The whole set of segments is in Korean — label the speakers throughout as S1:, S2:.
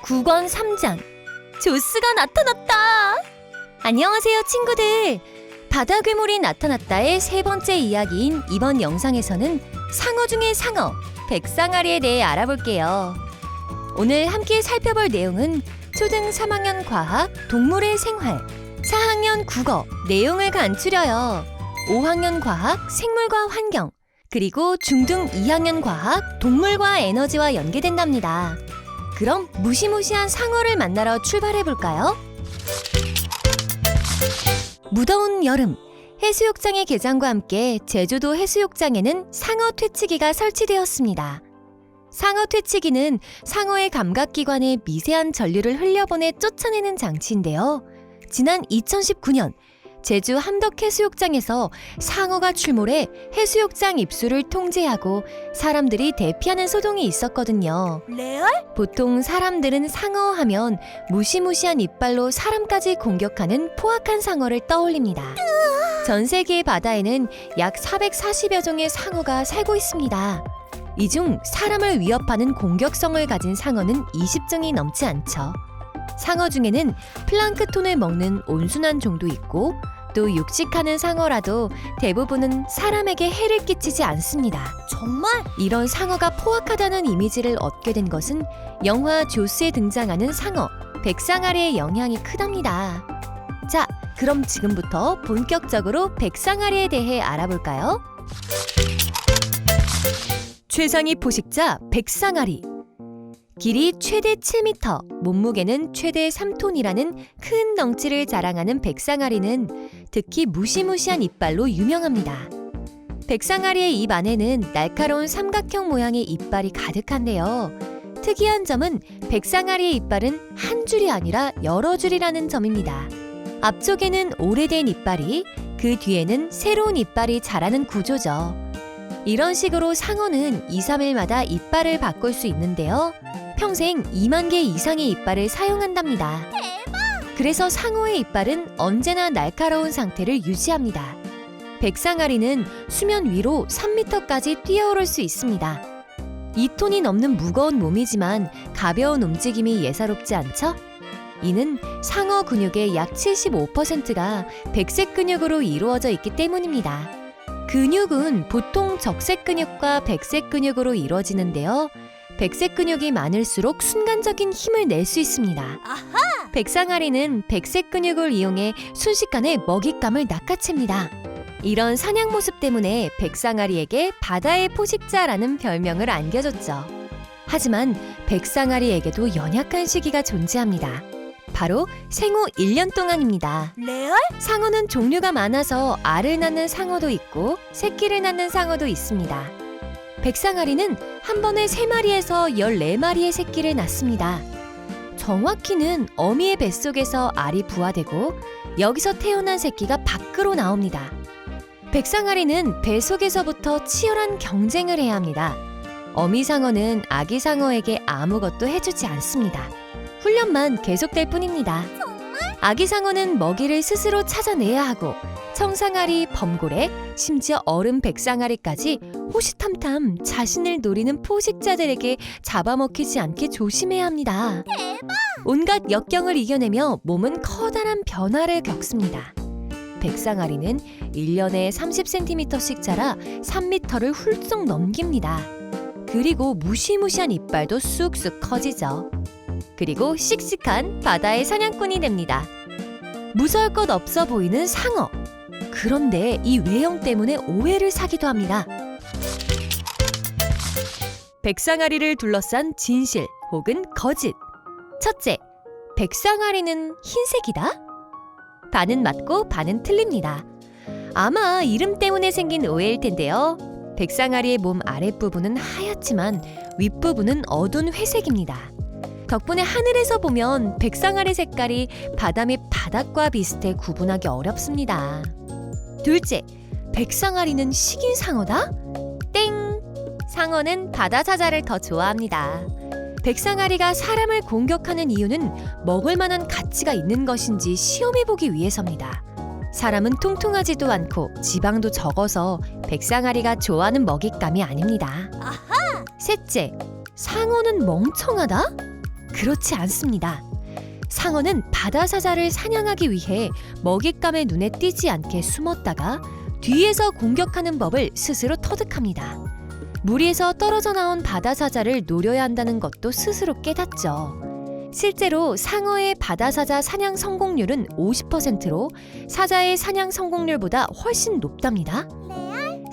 S1: 9권 3장 조스가 나타났다. 안녕하세요 친구들. 바다 괴물이 나타났다의 세 번째 이야기인 이번 영상에서는 상어 중의 상어 백상아리에 대해 알아볼게요. 오늘 함께 살펴볼 내용은 초등 3학년 과학 동물의 생활, 4학년 국어 내용을 간추려요. 5학년 과학 생물과 환경, 그리고 중등 2학년 과학 동물과 에너지와 연계된답니다. 그럼 무시무시한 상어를 만나러 출발해볼까요? 무더운 여름, 해수욕장의 개장과 함께 제주도 해수욕장에는 상어 퇴치기가 설치되었습니다. 상어 퇴치기는 상어의 감각기관에 미세한 전류를 흘려보내 쫓아내는 장치인데요. 지난 2019년 제주 함덕해수욕장에서 상어가 출몰해 해수욕장 입수를 통제하고 사람들이 대피하는 소동이 있었거든요.
S2: 레알?
S1: 보통 사람들은 상어 하면 무시무시한 이빨로 사람까지 공격하는 포악한 상어를 떠올립니다. 전 세계의 바다에는 약 440여 종의 상어가 살고 있습니다. 이 중 사람을 위협하는 공격성을 가진 상어는 20종이 넘지 않죠. 상어 중에는 플랑크톤을 먹는 온순한 종도 있고 또 육식하는 상어라도 대부분은 사람에게 해를 끼치지 않습니다.
S2: 정말?
S1: 이런 상어가 포악하다는 이미지를 얻게 된 것은 영화 조스에 등장하는 상어 백상아리의 영향이 크답니다. 자, 그럼 지금부터 본격적으로 백상아리에 대해 알아볼까요? 최상위 포식자 백상아리. 길이 최대 7m, 몸무게는 최대 3톤이라는 큰 덩치를 자랑하는 백상아리는 특히 무시무시한 이빨로 유명합니다. 백상아리의 입 안에는 날카로운 삼각형 모양의 이빨이 가득한데요. 특이한 점은 백상아리의 이빨은 한 줄이 아니라 여러 줄이라는 점입니다. 앞쪽에는 오래된 이빨이, 그 뒤에는 새로운 이빨이 자라는 구조죠. 이런 식으로 상어는 2, 3일마다 이빨을 바꿀 수 있는데요. 평생 2만 개 이상의 이빨을 사용한답니다.
S2: 대박!
S1: 그래서 상어의 이빨은 언제나 날카로운 상태를 유지합니다. 백상아리는 수면 위로 3m까지 뛰어오를 수 있습니다. 2톤이 넘는 무거운 몸이지만 가벼운 움직임이 예사롭지 않죠? 이는 상어 근육의 약 75%가 백색 근육으로 이루어져 있기 때문입니다. 근육은 보통 적색 근육과 백색 근육으로 이루어지는데요. 백색 근육이 많을수록 순간적인 힘을 낼 수 있습니다.
S2: 아하!
S1: 백상아리는 백색 근육을 이용해 순식간에 먹잇감을 낚아챕니다. 이런 사냥 모습 때문에 백상아리에게 바다의 포식자라는 별명을 안겨줬죠. 하지만 백상아리에게도 연약한 시기가 존재합니다. 바로 생후 1년 동안입니다.
S2: 레알?
S1: 상어는 종류가 많아서 알을 낳는 상어도 있고 새끼를 낳는 상어도 있습니다. 백상아리는 한 번에 3마리에서 14마리의 새끼를 낳습니다. 정확히는 어미의 뱃속에서 알이 부화되고 여기서 태어난 새끼가 밖으로 나옵니다. 백상아리는 배 속에서부터 치열한 경쟁을 해야 합니다. 어미 상어는 아기 상어에게 아무것도 해주지 않습니다. 훈련만 계속될 뿐입니다. 아기 상어는 먹이를 스스로 찾아내야 하고 청상아리, 범고래, 심지어 어른 백상아리까지 호시탐탐 자신을 노리는 포식자들에게 잡아먹히지 않게 조심해야 합니다.
S2: 대박!
S1: 온갖 역경을 이겨내며 몸은 커다란 변화를 겪습니다. 백상아리는 1년에 30cm씩 자라 3m를 훌쩍 넘깁니다. 그리고 무시무시한 이빨도 쑥쑥 커지죠. 그리고 씩씩한 바다의 사냥꾼이 됩니다. 무서울 것 없어 보이는 상어. 그런데 이 외형 때문에 오해를 사기도 합니다. 백상아리를 둘러싼 진실 혹은 거짓. 첫째, 백상아리는 흰색이다? 반은 맞고 반은 틀립니다. 아마 이름 때문에 생긴 오해일 텐데요. 백상아리의 몸 아랫부분은 하얗지만 윗부분은 어두운 회색입니다. 덕분에 하늘에서 보면 백상아리 색깔이 바다 및 바닥과 비슷해 구분하기 어렵습니다. 둘째, 백상아리는 식인 상어다? 땡! 상어는 바다 사자를 더 좋아합니다. 백상아리가 사람을 공격하는 이유는 먹을 만한 가치가 있는 것인지 시험해보기 위해서입니다. 사람은 통통하지도 않고 지방도 적어서 백상아리가 좋아하는 먹잇감이 아닙니다.
S2: 아하!
S1: 셋째, 상어는 멍청하다? 그렇지 않습니다. 상어는 바다사자를 사냥하기 위해 먹잇감의 눈에 띄지 않게 숨었다가 뒤에서 공격하는 법을 스스로 터득합니다. 무리에서 떨어져 나온 바다사자를 노려야 한다는 것도 스스로 깨닫죠. 실제로 상어의 바다사자 사냥 성공률은 50%로 사자의 사냥 성공률보다 훨씬 높답니다.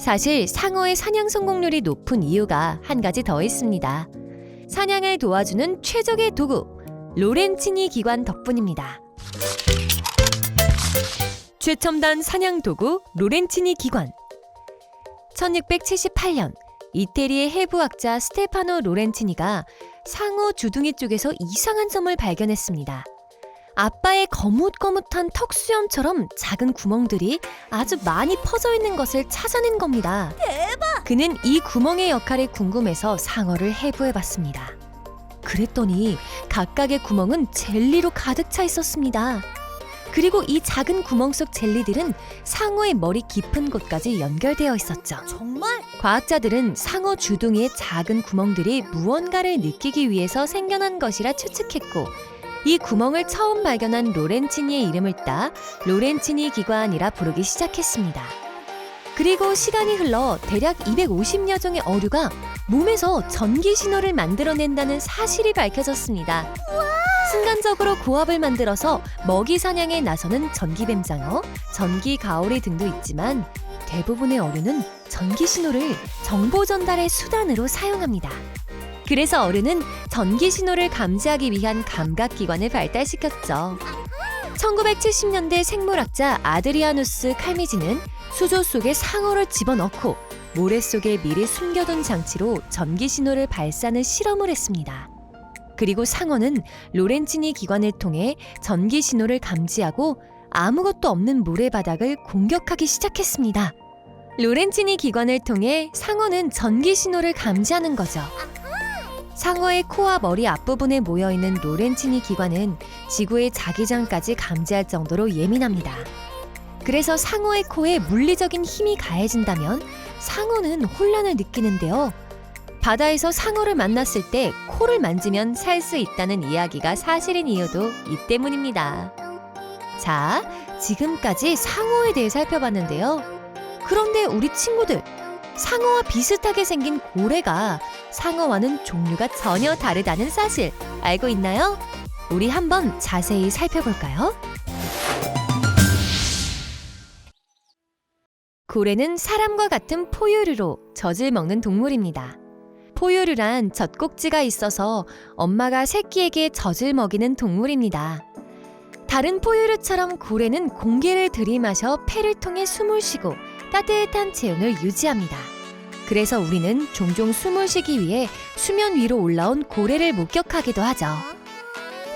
S1: 사실 상어의 사냥 성공률이 높은 이유가 한 가지 더 있습니다. 사냥을 도와주는 최적의 도구, 로렌치니 기관 덕분입니다. 최첨단 사냥 도구 로렌치니 기관. 1678년 이태리의 해부학자 스테파노 로렌치니가 상어 주둥이 쪽에서 이상한 점을 발견했습니다. 아빠의 거뭇거뭇한 턱수염처럼 작은 구멍들이 아주 많이 퍼져 있는 것을 찾아낸 겁니다. 대박! 그는 이 구멍의 역할이 궁금해서 상어를 해부해봤습니다. 그랬더니 각각의 구멍은 젤리로 가득 차 있었습니다. 그리고 이 작은 구멍 속 젤리들은 상어의 머리 깊은 곳까지 연결되어 있었죠. 정말? 과학자들은 상어 주둥이의 작은 구멍들이 무언가를 느끼기 위해서 생겨난 것이라 추측했고, 이 구멍을 처음 발견한 로렌치니의 이름을 따 로렌치니 기관이라 부르기 시작했습니다. 그리고 시간이 흘러 대략 250여 종의 어류가 몸에서 전기 신호를 만들어낸다는 사실이 밝혀졌습니다. 순간적으로 고압을 만들어서 먹이 사냥에 나서는 전기뱀장어, 전기가오리 등도 있지만 대부분의 어류는 전기 신호를 정보 전달의 수단으로 사용합니다. 그래서 어류는 전기 신호를 감지하기 위한 감각기관을 발달시켰죠. 1970년대 생물학자 아드리아누스 칼미지는 수조 속에 상어를 집어넣고 모래 속에 미리 숨겨둔 장치로 전기 신호를 발사하는 실험을 했습니다. 그리고 상어는 로렌치니 기관을 통해 전기 신호를 감지하고 아무것도 없는 모래바닥을 공격하기 시작했습니다. 로렌치니 기관을 통해 상어는 전기 신호를 감지하는 거죠. 상어의 코와 머리 앞부분에 모여있는 로렌치니 기관은 지구의 자기장까지 감지할 정도로 예민합니다. 그래서 상어의 코에 물리적인 힘이 가해진다면 상어는 혼란을 느끼는데요. 바다에서 상어를 만났을 때 코를 만지면 살 수 있다는 이야기가 사실인 이유도 이 때문입니다. 자, 지금까지 상어에 대해 살펴봤는데요. 그런데 우리 친구들, 상어와 비슷하게 생긴 고래가 상어와는 종류가 전혀 다르다는 사실 알고 있나요? 우리 한번 자세히 살펴볼까요? 고래는 사람과 같은 포유류로 젖을 먹는 동물입니다. 포유류란 젖꼭지가 있어서 엄마가 새끼에게 젖을 먹이는 동물입니다. 다른 포유류처럼 고래는 공기를 들이마셔 폐를 통해 숨을 쉬고 따뜻한 체온을 유지합니다. 그래서 우리는 종종 숨을 쉬기 위해 수면 위로 올라온 고래를 목격하기도 하죠.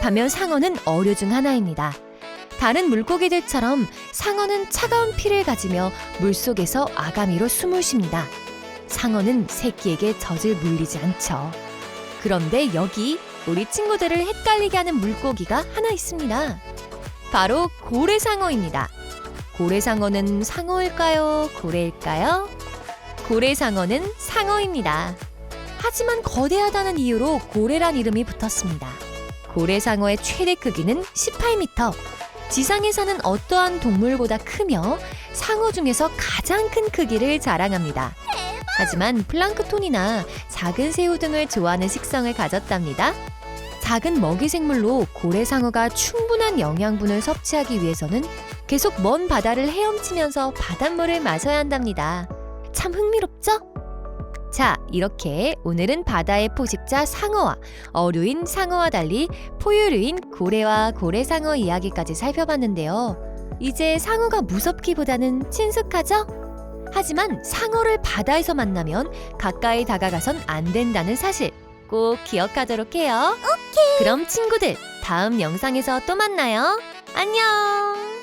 S1: 반면 상어는 어류 중 하나입니다. 다른 물고기들처럼 상어는 차가운 피를 가지며 물속에서 아가미로 숨을 쉽니다. 상어는 새끼에게 젖을 물리지 않죠. 그런데 여기 우리 친구들을 헷갈리게 하는 물고기가 하나 있습니다. 바로 고래상어입니다. 고래상어는 상어일까요? 고래일까요? 고래상어는 상어입니다. 하지만 거대하다는 이유로 고래란 이름이 붙었습니다. 고래상어의 최대 크기는 18m. 지상에 사는 어떠한 동물보다 크며 상어 중에서 가장 큰 크기를 자랑합니다. 하지만 플랑크톤이나 작은 새우 등을 좋아하는 식성을 가졌답니다. 작은 먹이생물로 고래상어가 충분한 영양분을 섭취하기 위해서는 계속 먼 바다를 헤엄치면서 바닷물을 마셔야 한답니다. 참 흥미롭죠? 자, 이렇게 오늘은 바다의 포식자 상어와 어류인 상어와 달리 포유류인 고래와 고래상어 이야기까지 살펴봤는데요. 이제 상어가 무섭기보다는 친숙하죠? 하지만 상어를 바다에서 만나면 가까이 다가가선 안 된다는 사실 꼭 기억하도록 해요. 오케이. 그럼 친구들, 다음 영상에서 또 만나요. 안녕.